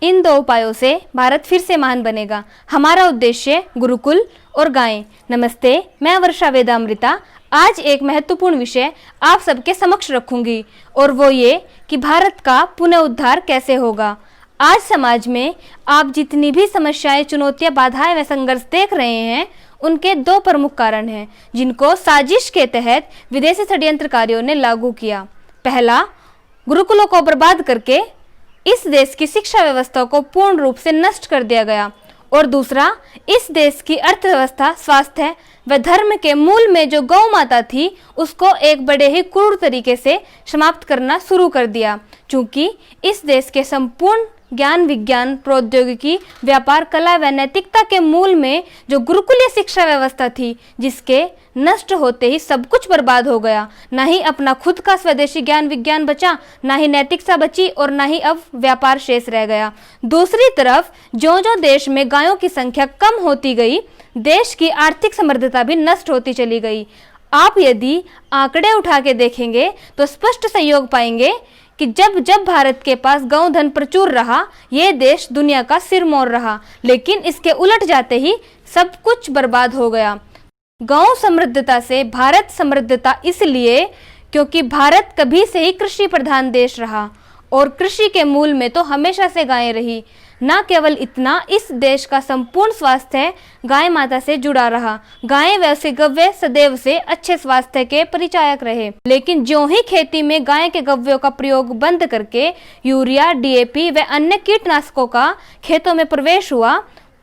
इन दो उपायों से भारत फिर से महान बनेगा। हमारा उद्देश्य गुरुकुल और गायें। नमस्ते, मैं वर्षा वेदामृता आज एक महत्वपूर्ण विषय आप सबके समक्ष रखूंगी और वो ये कि भारत का पुनः उद्धार कैसे होगा। आज समाज में आप जितनी भी समस्याएं, चुनौतियां, बाधाएं व संघर्ष देख रहे हैं, उनके दो प्रमुख कारण हैं जिनको साजिश के तहत विदेशी षड्यंत्रकारियों ने लागू किया। पहला, गुरुकुलों को बर्बाद करके इस देश की शिक्षा व्यवस्था को पूर्ण रूप से नष्ट कर दिया गया और दूसरा, इस देश की अर्थव्यवस्था, स्वास्थ्य व धर्म के मूल में जो गौ माता थी उसको एक बड़े ही क्रूर तरीके से समाप्त करना शुरू कर दिया। चूंकि इस देश के संपूर्ण ज्ञान, विज्ञान, प्रौद्योगिकी, व्यापार, कला व नैतिकता के मूल में जो गुरुकुलीय शिक्षा व्यवस्था थी, जिसके नष्ट होते ही सब कुछ बर्बाद हो गया। ना ही अपना खुद का स्वदेशी ज्ञान विज्ञान बचा, ना ही नैतिकता बची और ना ही अब व्यापार शेष रह गया। दूसरी तरफ जो देश में गायों की संख्या कम होती गई, देश की आर्थिक समृद्धता भी नष्ट होती चली गई। आप यदि आंकड़े उठा के देखेंगे तो स्पष्ट संयोग पाएंगे कि जब भारत के पास गौ धन प्रचुर रहा, ये देश दुनिया का सिरमौर रहा, लेकिन इसके उलट जाते ही सब कुछ बर्बाद हो गया। गौ समृद्धता से भारत समृद्धता इसलिए क्योंकि भारत कभी से ही कृषि प्रधान देश रहा और कृषि के मूल में तो हमेशा से गायें रही। न केवल इतना, इस देश का संपूर्ण स्वास्थ्य गाय माता से जुड़ा रहा। गायें वैसे गव्य सदैव से अच्छे स्वास्थ्य के परिचायक रहे, लेकिन ज्यों ही खेती में गाय के गव्यों का प्रयोग बंद करके यूरिया, डीएपी व अन्य कीटनाशकों का खेतों में प्रवेश हुआ,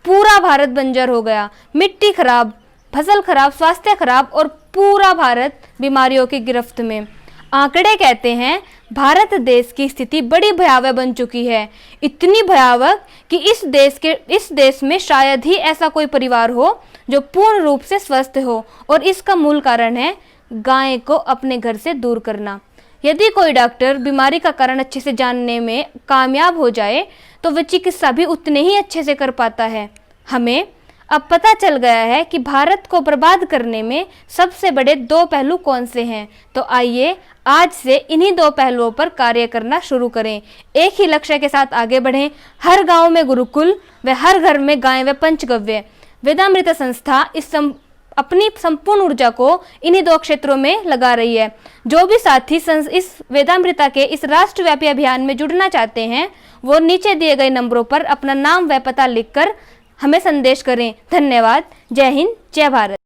पूरा भारत बंजर हो गया। मिट्टी खराब, फसल खराब, स्वास्थ्य खराब और पूरा भारत बीमारियों की गिरफ्त में। आंकड़े कहते हैं भारत देश की स्थिति बड़ी भयावह बन चुकी है, इतनी भयावह कि इस देश में शायद ही ऐसा कोई परिवार हो जो पूर्ण रूप से स्वस्थ हो और इसका मूल कारण है गाय को अपने घर से दूर करना। यदि कोई डॉक्टर बीमारी का कारण अच्छे से जानने में कामयाब हो जाए तो वह चिकित्सा भी उतने ही अच्छे से कर पाता है। हमें अब पता चल गया है कि भारत को बर्बाद करने में सबसे बड़े दो पहलू कौन से हैं। तो आइए आज से इन्हीं दो पहलुओं पर कार्य करना शुरू करें। एक ही लक्ष्य के साथ आगे बढ़ें। हर गांव में गुरुकुल व हर घर में गाय व पंचगव्य। वेदामृता संस्था अपनी संपूर्ण ऊर्जा को इन्हीं दो क्षेत्रों में लगा रही है। जो भी साथी इस वेदामृता के इस राष्ट्रव्यापी अभियान में जुड़ना चाहते हैं, वो नीचे दिए गए नंबरों पर अपना नाम व पता लिखकर हमें संदेश करें। धन्यवाद। जय हिंद, जय भारत।